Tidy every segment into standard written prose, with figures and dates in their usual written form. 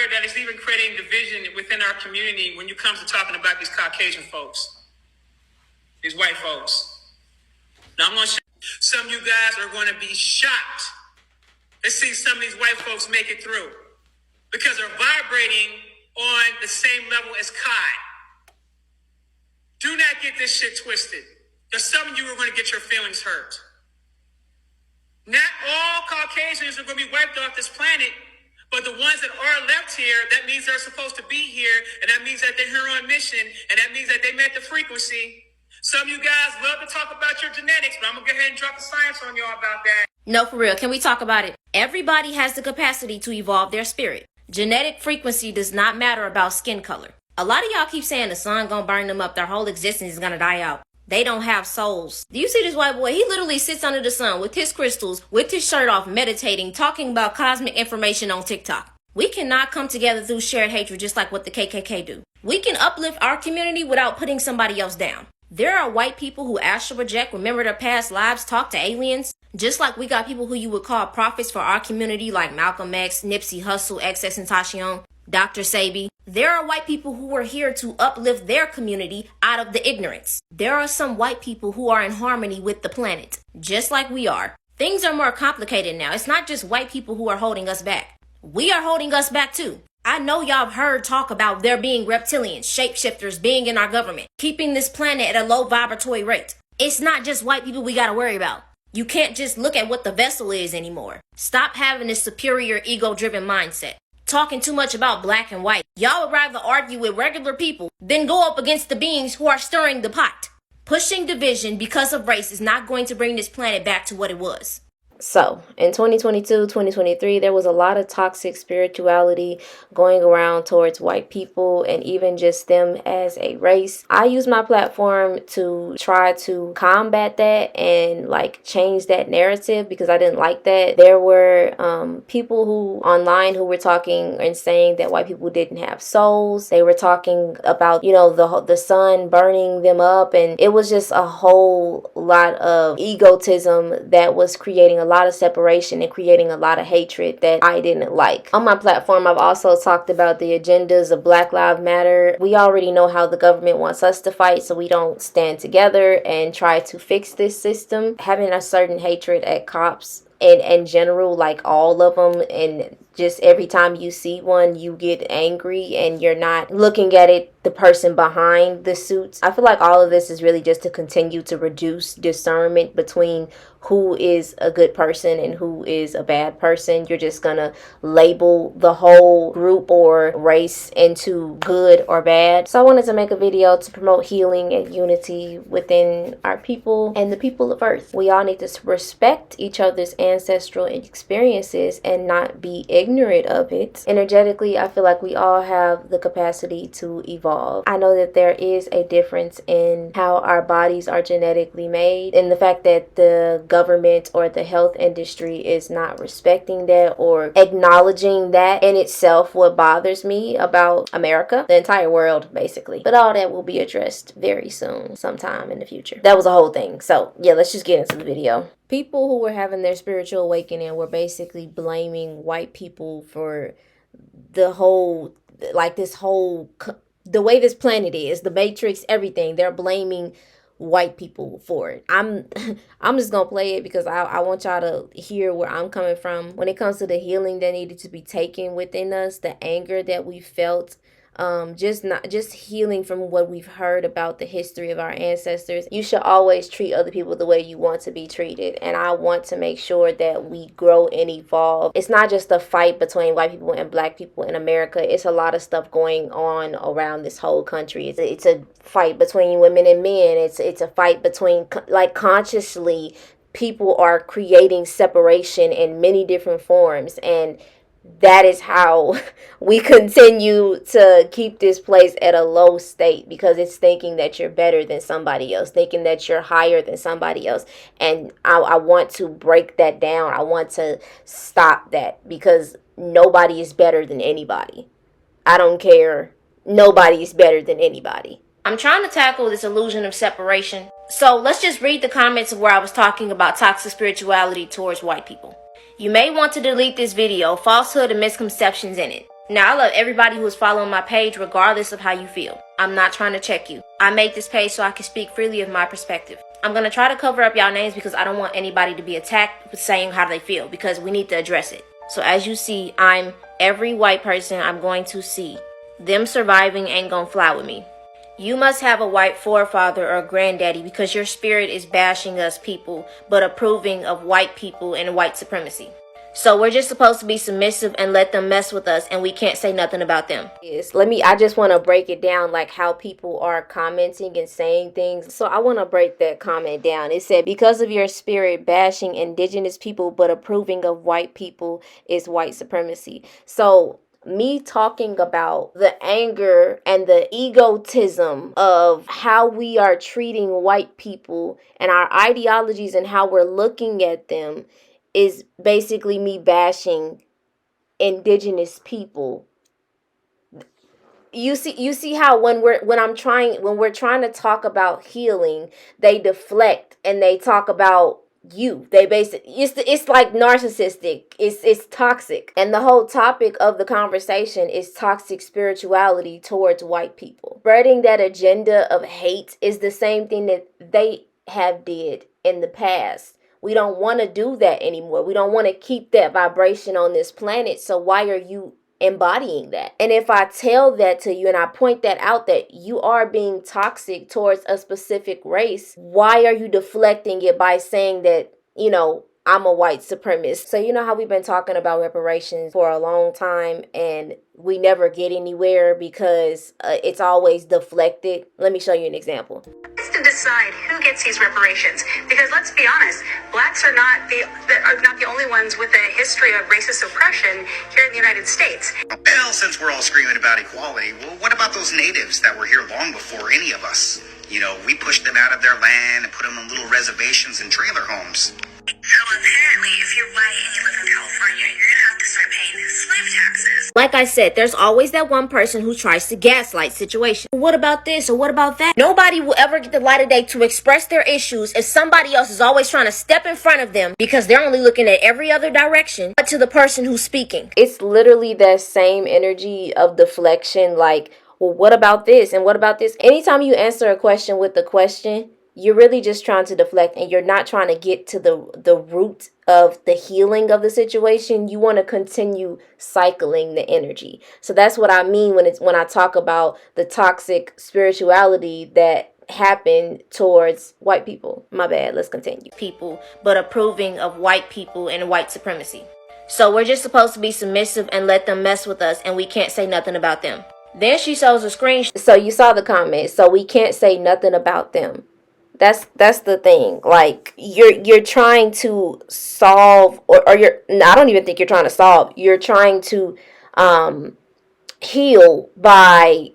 aware that it's even creating division within our community when it comes to talking about these Caucasian folks, these white folks. Now, I'm going to some of you guys are going to be shocked to see some of these white folks make it through because they're vibrating on the same level as Kai. Do not get this shit twisted, because some of you are going to get your feelings hurt. Not all Caucasians are going to be wiped off this planet, but the ones that are left here, that means they're supposed to be here, and that means that they're here on mission, and that means that they met the frequency. Some of you guys love to talk about your genetics, but I'm going to go ahead and drop the science on y'all about that. No, for real. Can we talk about it? Everybody has the capacity to evolve their spirit. Genetic frequency does not matter about skin color. A lot of y'all keep saying the sun gonna burn them up, their whole existence is gonna die out. They don't have souls. Do you see this white boy? He literally sits under the sun with his crystals, with his shirt off, meditating, talking about cosmic information on TikTok. We cannot come together through shared hatred just like what the KKK do. We can uplift our community without putting somebody else down. There are white people who astral project, remember their past lives, talk to aliens. Just like we got people who you would call prophets for our community like Malcolm X, Nipsey Hussle, XXXTentacion, Dr. Sebi. There are white people who are here to uplift their community out of the ignorance. There are some white people who are in harmony with the planet, just like we are. Things are more complicated now. It's not just white people who are holding us back. We are holding us back too. I know y'all have heard talk about there being reptilians, shapeshifters being in our government, keeping this planet at a low vibratory rate. It's not just white people we gotta worry about. You can't just look at what the vessel is anymore. Stop having this superior ego-driven mindset. Talking too much about black and white. Y'all would rather argue with regular people than go up against the beings who are stirring the pot. Pushing division because of race is not going to bring this planet back to what it was. So, in 2022, 2023, there was a lot of toxic spirituality going around towards white people and even just them as a race. I use my platform to try to combat that and change that narrative because I didn't like that. There were people who online who were talking and saying that white people didn't have souls. They were talking about, the sun burning them up, and it was just a whole lot of egotism that was creating a lot of separation and creating a lot of hatred that I didn't like. On my platform, I've also talked about the agendas of Black Lives Matter. We already know how the government wants us to fight, so we don't stand together and try to fix this system. Having a certain hatred at cops in general, like all of them, and just every time you see one, you get angry and you're not looking at it, the person behind the suits. I feel like all of this is really just to continue to reduce discernment between who is a good person and who is a bad person. You're just gonna label the whole group or race into good or bad. So I wanted to make a video to promote healing and unity within our people and the people of Earth. We all need to respect each other's ancestral experiences and not be ignorant of it. Energetically, I feel like we all have the capacity to evolve. I know that there is a difference in how our bodies are genetically made, and the fact that the government or the health industry is not respecting that or acknowledging that in itself what bothers me about America, the entire world basically. But all that will be addressed very soon, sometime in the future. That was a whole thing. So yeah, let's just get into the video. People who were having their spiritual awakening were basically blaming white people for the whole, the way this planet is, the matrix, everything. They're blaming white people for it. I'm just gonna play it because I want y'all to hear where I'm coming from when it comes to the healing that needed to be taken within us, the anger that we felt, just healing from what we've heard about the history of our ancestors. You should always treat other people the way you want to be treated, and I want to make sure that we grow and evolve. It's not just a fight between white people and black people in America. It's a lot of stuff going on around this whole country. It's a fight between women and men. It's a fight between, consciously people are creating separation in many different forms, and that is how we continue to keep this place at a low state, because it's thinking that you're better than somebody else, thinking that you're higher than somebody else. And I want to break that down. I want to stop that, because nobody is better than anybody. I don't care. Nobody is better than anybody. I'm trying to tackle this illusion of separation. So let's just read the comments of where I was talking about toxic spirituality towards white people. You may want to delete this video, falsehood and misconceptions in it. Now, I love everybody who is following my page regardless of how you feel. I'm not trying to check you. I made this page so I can speak freely of my perspective. I'm going to try to cover up y'all names because I don't want anybody to be attacked with saying how they feel, because we need to address it. So as you see, I'm every white person I'm going to see. Them surviving ain't gonna fly with me. You must have a white forefather or granddaddy because your spirit is bashing us people, but approving of white people and white supremacy. So we're just supposed to be submissive and let them mess with us, and we can't say nothing about them. Yes, I just want to break it down, like how people are commenting and saying things. So I want to break that comment down. It said, because of your spirit bashing indigenous people, but approving of white people is white supremacy. So me talking about the anger and the egotism of how we are treating white people and our ideologies and how we're looking at them is basically me bashing indigenous people. You see how when we're trying to talk about healing, they deflect and they talk about you. They basically it's like narcissistic. It's toxic. And the whole topic of the conversation is toxic spirituality towards white people. Spreading that agenda of hate is the same thing that they have did in the past. We don't want to do that anymore. We don't want to keep that vibration on this planet. So why are you embodying that? And if I tell that to you and I point that out, that you are being toxic towards a specific race, why are you deflecting it by saying that, I'm a white supremacist? So you know how we've been talking about reparations for a long time and we never get anywhere because it's always deflected. Let me show you an example. To decide who gets these reparations, because let's be honest, blacks are not the only ones with a history of racist oppression here in the United States. Well, since we're all screaming about equality, well, what about those natives that were here long before any of us? We pushed them out of their land and put them in little reservations and trailer homes. So apparently, if you're white and you live in California, you're gonna have to start paying slave taxes. Like I said, there's always that one person who tries to gaslight situation. What about this or what about that? Nobody will ever get the light of day to express their issues if somebody else is always trying to step in front of them because they're only looking at every other direction but to the person who's speaking. It's literally that same energy of deflection, like, well, what about this and what about this? Anytime you answer a question with the question, you're really just trying to deflect and you're not trying to get to the root of the healing of the situation. You want to continue cycling the energy. So that's what I mean when I talk about the toxic spirituality that happened towards white people. My bad, let's continue. People, but approving of white people and white supremacy. So we're just supposed to be submissive and let them mess with us, and we can't say nothing about them. Then she shows a screenshot. So you saw the comment. So we can't say nothing about them. That's the thing. Like you're trying to solve or I don't even think you're trying to solve. You're trying to heal by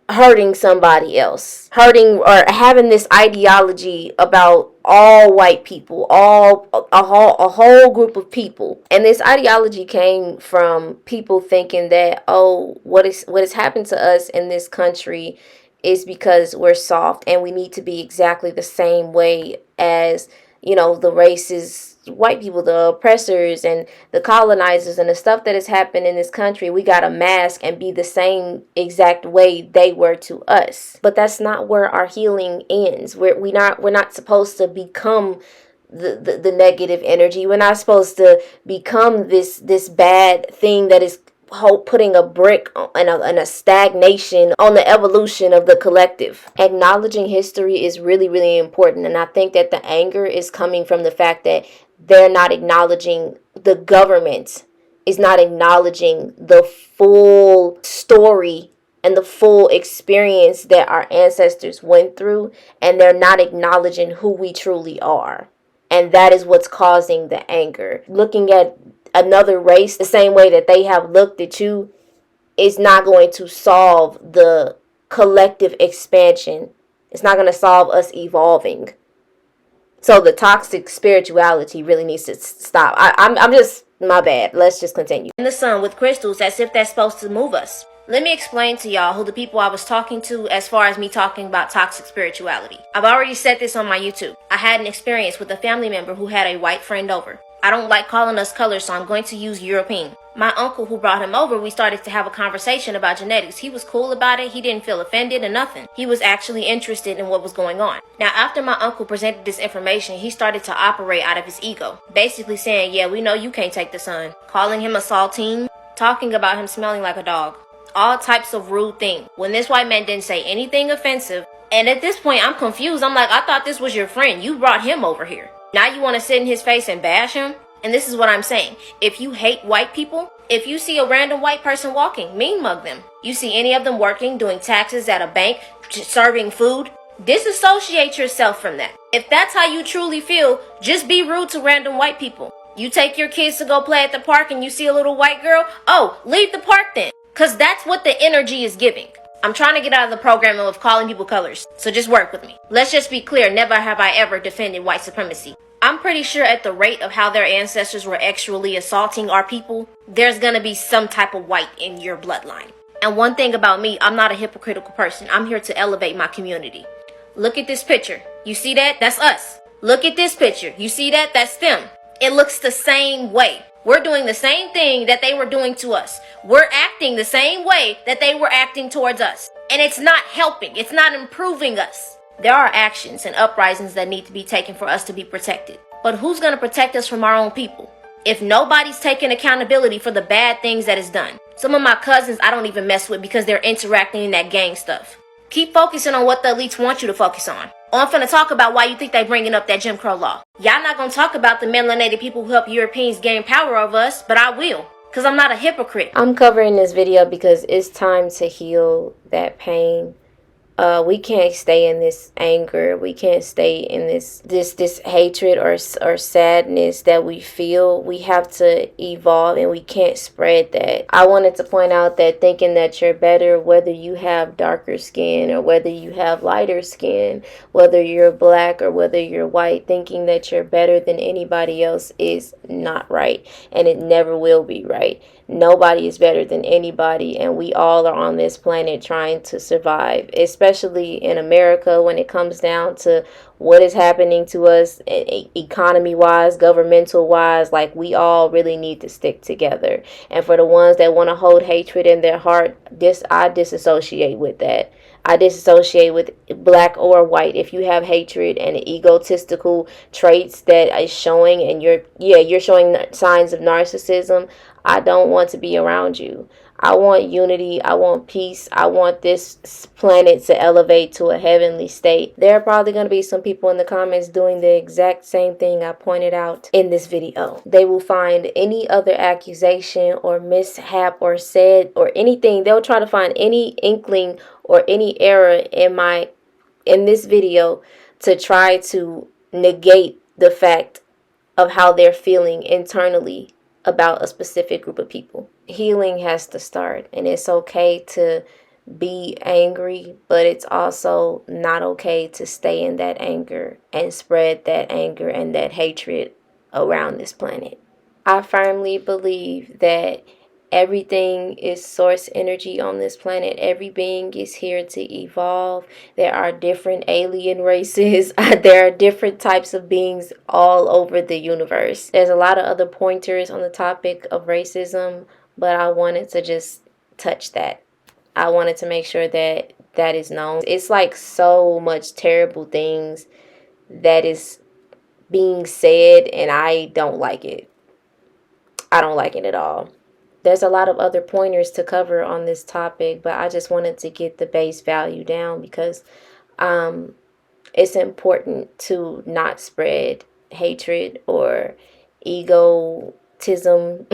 hurting somebody else, hurting or having this ideology about all white people, a whole group of people. And this ideology came from people thinking that, what has happened to us in this country is because we're soft and we need to be exactly the same way as, the races, white people, the oppressors and the colonizers and the stuff that has happened in this country. We got to mask and be the same exact way they were to us. But that's not where our healing ends. We're not supposed to become the negative energy. We're not supposed to become this bad thing that is putting a brick and a stagnation on the evolution of the collective. Acknowledging history is really, really important. And I think that the anger is coming from the fact that they're not acknowledging, the government is not acknowledging the full story and the full experience that our ancestors went through. And they're not acknowledging who we truly are. And that is what's causing the anger. Looking at another race the same way that they have looked at you is not going to solve the collective expansion. It's not going to solve us evolving. So the toxic spirituality really needs to stop. I'm just, my bad. Let's just continue. In the sun with crystals as if that's supposed to move us. Let me explain to y'all who the people I was talking to as far as me talking about toxic spirituality. I've already said this on my YouTube. I had an experience with a family member who had a white friend over. I don't like calling us colors, so I'm going to use European. My uncle who brought him over, we started to have a conversation about genetics. He was cool about it. He didn't feel offended or nothing. He was actually interested in what was going on. Now, after my uncle presented this information, he started to operate out of his ego. Basically saying, yeah, we know you can't take the son. Calling him a saltine. Talking about him smelling like a dog. All types of rude things. When this white man didn't say anything offensive. And at this point, I'm confused. I'm like, I thought this was your friend. You brought him over here. Now you want to sit in his face and bash him? And this is what I'm saying. If you hate white people, if you see a random white person walking, mean mug them. You see any of them working, doing taxes at a bank, serving food, disassociate yourself from that. If that's how you truly feel, just be rude to random white people. You take your kids to go play at the park and you see a little white girl, oh, leave the park then. Because that's what the energy is giving. I'm trying to get out of the program of calling people colors, so just work with me. Let's just be clear, never have I ever defended white supremacy. I'm pretty sure at the rate of how their ancestors were actually assaulting our people, there's gonna be some type of white in your bloodline. And one thing about me, I'm not a hypocritical person. I'm here to elevate my community. Look at this picture. You see that? That's us. Look at this picture. You see that? That's them. It looks the same way. We're doing the same thing that they were doing to us. We're acting the same way that they were acting towards us. And it's not helping. It's not improving us. There are actions and uprisings that need to be taken for us to be protected. But who's going to protect us from our own people? If nobody's taking accountability for the bad things that is done. Some of my cousins I don't even mess with because they're interacting in that gang stuff. Keep focusing on what the elites want you to focus on. Or I'm finna talk about why you think they bringing up that Jim Crow law. Y'all not gonna talk about the melanated people who help Europeans gain power over us, but I will. Because I'm not a hypocrite. I'm covering this video because it's time to heal that pain. We can't stay in this anger. We can't stay in this hatred or sadness that we feel. We have to evolve and we can't spread that. I wanted to point out that thinking that you're better, whether you have darker skin or whether you have lighter skin, whether you're black or whether you're white, thinking that you're better than anybody else is not right. And it never will be right. Nobody is better than anybody, and we all are on this planet trying to survive, especially in America when it comes down to what is happening to us economy-wise, governmental-wise. Like, we all really need to stick together. And for the ones that want to hold hatred in their heart, I disassociate with that. I disassociate with black or white. If you have hatred and egotistical traits that is showing, and you're showing signs of narcissism, I don't want to be around you. I want unity. I want peace. I want this planet to elevate to a heavenly state. There are probably going to be some people in the comments doing the exact same thing I pointed out in this video. They will find any other accusation or mishap or said or anything. They'll try to find any inkling or any error in this video to try to negate the fact of how they're feeling internally about a specific group of people. Healing has to start, and it's okay to be angry, but it's also not okay to stay in that anger and spread that anger and that hatred around this planet. I firmly believe that everything is source energy on this planet. Every being is here to evolve. There are different alien races. There are different types of beings all over the universe. There's a lot of other pointers on the topic of racism, but I wanted to just touch that. I wanted to make sure that that is known. It's like so much terrible things that is being said, and I don't like it. I don't like it at all. There's a lot of other pointers to cover on this topic, but I just wanted to get the base value down because it's important to not spread hatred or egotism.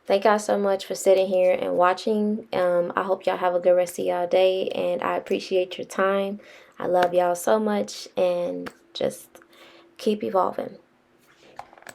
Thank y'all so much for sitting here and watching. I hope y'all have a good rest of y'all day, and I appreciate your time. I love y'all so much, and just keep evolving.